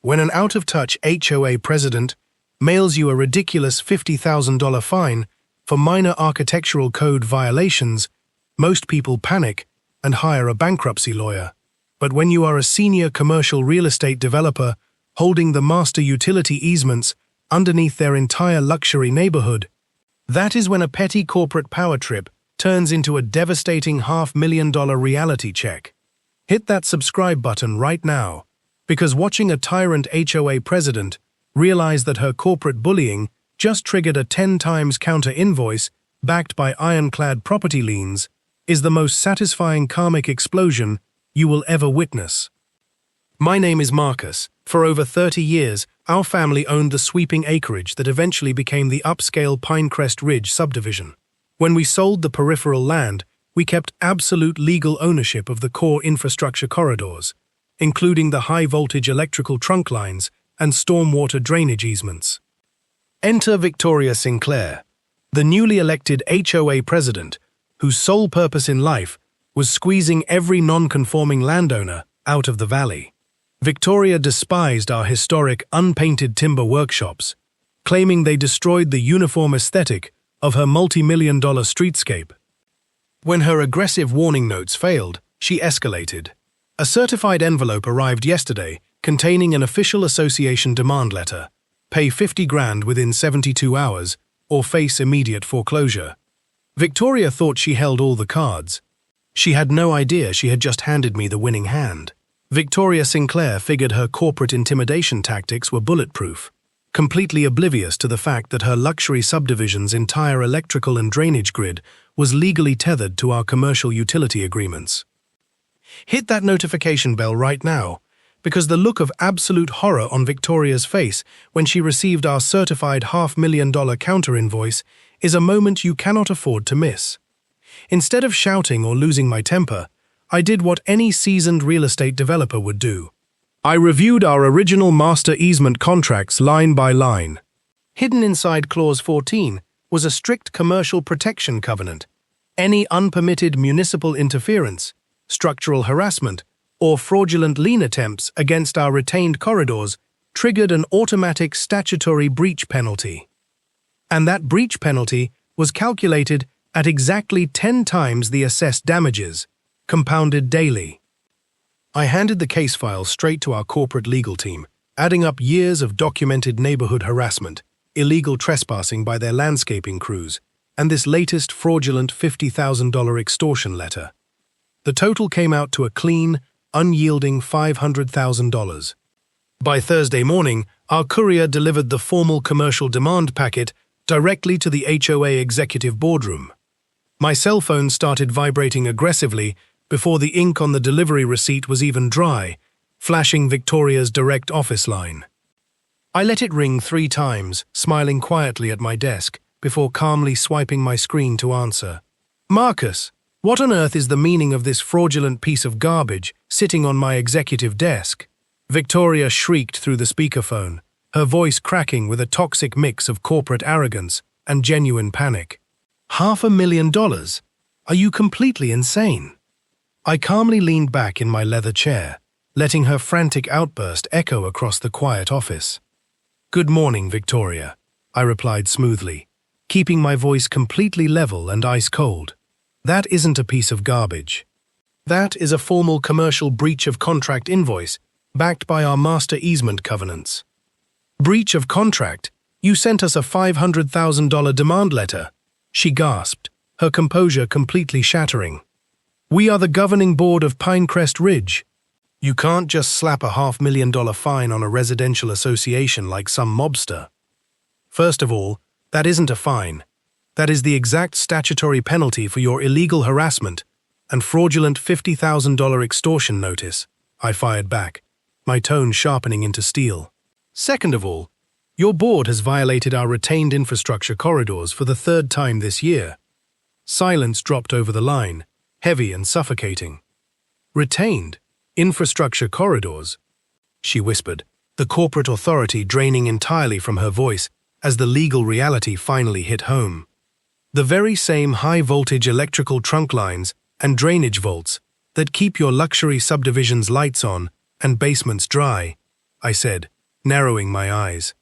When an out-of-touch HOA president mails you a ridiculous $50,000 fine for minor architectural code violations, most people panic and hire a bankruptcy lawyer. But when you are a senior commercial real estate developer holding the master utility easements underneath their entire luxury neighborhood, that is when a petty corporate power trip turns into a devastating $500,000 reality check. Hit that subscribe button right now, because watching a tyrant HOA president realize that her corporate bullying just triggered a 10 times counter invoice backed by ironclad property liens is the most satisfying karmic explosion you will ever witness. My name is Marcus. For over 30 years, our family owned the sweeping acreage that eventually became the upscale Pinecrest Ridge subdivision. When we sold the peripheral land, we kept absolute legal ownership of the core infrastructure corridors, including the high-voltage electrical trunk lines and stormwater drainage easements. Enter Victoria Sinclair, the newly elected HOA president, whose sole purpose in life was squeezing every non-conforming landowner out of the valley. Victoria despised our historic, unpainted timber workshops, claiming they destroyed the uniform aesthetic of her multi-million-dollar streetscape. When her aggressive warning notes failed, she escalated. A certified envelope arrived yesterday containing an official association demand letter. Pay $50,000 within 72 hours or face immediate foreclosure. Victoria thought she held all the cards. She had no idea she had just handed me the winning hand. Victoria Sinclair figured her corporate intimidation tactics were bulletproof, completely oblivious to the fact that her luxury subdivision's entire electrical and drainage grid was legally tethered to our commercial utility agreements. Hit that notification bell right now, because the look of absolute horror on Victoria's face when she received our certified $500,000 counter-invoice is a moment you cannot afford to miss. Instead of shouting or losing my temper, I did what any seasoned real estate developer would do. I reviewed our original master easement contracts line by line. Hidden inside Clause 14 was a strict commercial protection covenant. Any unpermitted municipal interference, structural harassment, or fraudulent lien attempts against our retained corridors triggered an automatic statutory breach penalty. And that breach penalty was calculated at exactly 10 times the assessed damages, compounded daily. I handed the case file straight to our corporate legal team, adding up years of documented neighborhood harassment, illegal trespassing by their landscaping crews, and this latest fraudulent $50,000 extortion letter. The total came out to a clean, unyielding $500,000. By Thursday morning, our courier delivered the formal commercial demand packet directly to the HOA executive boardroom. My cell phone started vibrating aggressively before the ink on the delivery receipt was even dry, flashing Victoria's direct office line. I let it ring 3 times, smiling quietly at my desk, before calmly swiping my screen to answer. Marcus, what on earth is the meaning of this fraudulent piece of garbage sitting on my executive desk? Victoria shrieked through the speakerphone, her voice cracking with a toxic mix of corporate arrogance and genuine panic. $500,000? Are you completely insane? I calmly leaned back in my leather chair, letting her frantic outburst echo across the quiet office. Good morning, Victoria, I replied smoothly, keeping my voice completely level and ice-cold. That isn't a piece of garbage. That is a formal commercial breach of contract invoice backed by our master easement covenants. Breach of contract? You sent us a $500,000 demand letter, she gasped, her composure completely shattering. We are the governing board of Pinecrest Ridge. You can't just slap a $500,000 fine on a residential association like some mobster. First of all, that isn't a fine. That is the exact statutory penalty for your illegal harassment and fraudulent $50,000 extortion notice, I fired back, my tone sharpening into steel. Second of all, your board has violated our retained infrastructure corridors for the 3rd time this year. Silence dropped over the line, heavy and suffocating. Retained infrastructure corridors, she whispered, the corporate authority draining entirely from her voice as the legal reality finally hit home. The very same high-voltage electrical trunk lines and drainage vaults that keep your luxury subdivision's lights on and basements dry, I said, narrowing my eyes.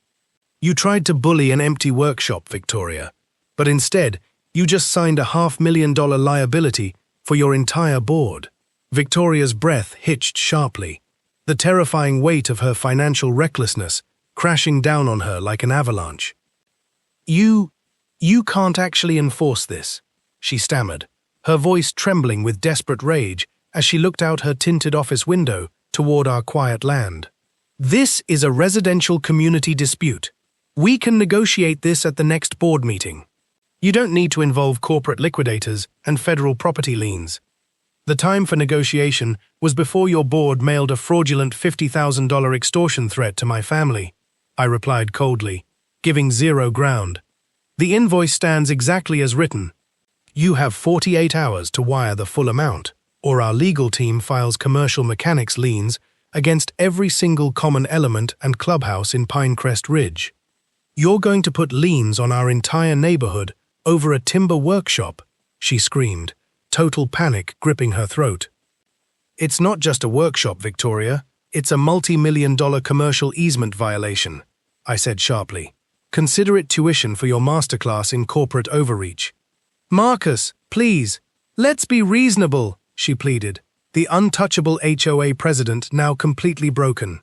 You tried to bully an empty workshop, Victoria, but instead, you just signed a $500,000 liability for your entire board. Victoria's breath hitched sharply, the terrifying weight of her financial recklessness crashing down on her like an avalanche. You can't actually enforce this, she stammered, her voice trembling with desperate rage as she looked out her tinted office window toward our quiet land. This is a residential community dispute. We can negotiate this at the next board meeting. You don't need to involve corporate liquidators and federal property liens. The time for negotiation was before your board mailed a fraudulent $50,000 extortion threat to my family, I replied coldly, giving zero ground. The invoice stands exactly as written. You have 48 hours to wire the full amount, or our legal team files commercial mechanics liens against every single common element and clubhouse in Pinecrest Ridge. You're going to put liens on our entire neighborhood over a timber workshop, she screamed, total panic gripping her throat. It's not just a workshop, Victoria. It's a multi-million-dollar commercial easement violation, I said sharply. Consider it tuition for your masterclass in corporate overreach. Marcus, please, let's be reasonable, she pleaded, the untouchable HOA president now completely broken.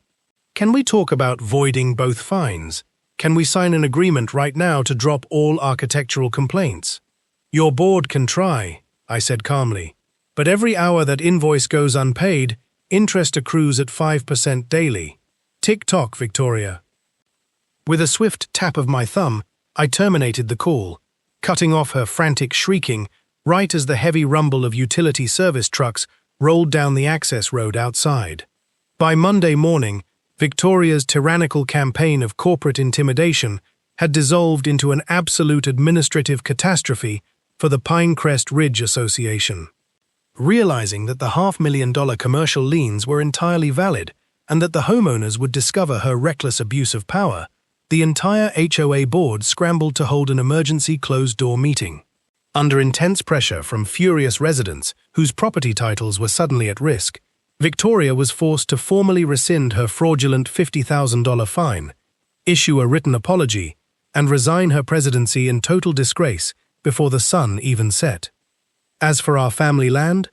Can we talk about voiding both fines? Can we sign an agreement right now to drop all architectural complaints? Your board can try, I said calmly, but every hour that invoice goes unpaid, interest accrues at 5% daily. Tick-tock, Victoria. With a swift tap of my thumb, I terminated the call, cutting off her frantic shrieking right as the heavy rumble of utility service trucks rolled down the access road outside. By Monday morning, Victoria's tyrannical campaign of corporate intimidation had dissolved into an absolute administrative catastrophe for the Pinecrest Ridge Association. Realizing that the $500,000 commercial liens were entirely valid and that the homeowners would discover her reckless abuse of power, the entire HOA board scrambled to hold an emergency closed-door meeting. Under intense pressure from furious residents whose property titles were suddenly at risk, Victoria was forced to formally rescind her fraudulent $50,000 fine, issue a written apology, and resign her presidency in total disgrace before the sun even set. As for our family land,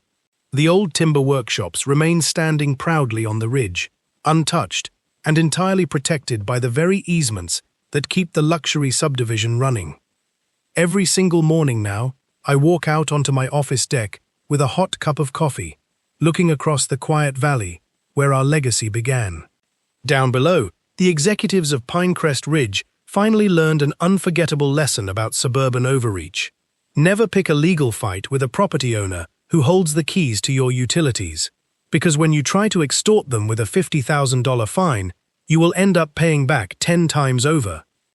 the old timber workshops remain standing proudly on the ridge, untouched and entirely protected by the very easements that keep the luxury subdivision running. Every single morning now, I walk out onto my office deck with a hot cup of coffee, looking across the quiet valley where our legacy began. Down below, the executives of Pinecrest Ridge finally learned an unforgettable lesson about suburban overreach. Never pick a legal fight with a property owner who holds the keys to your utilities, because when you try to extort them with a $50,000 fine, you will end up paying back 10 times over.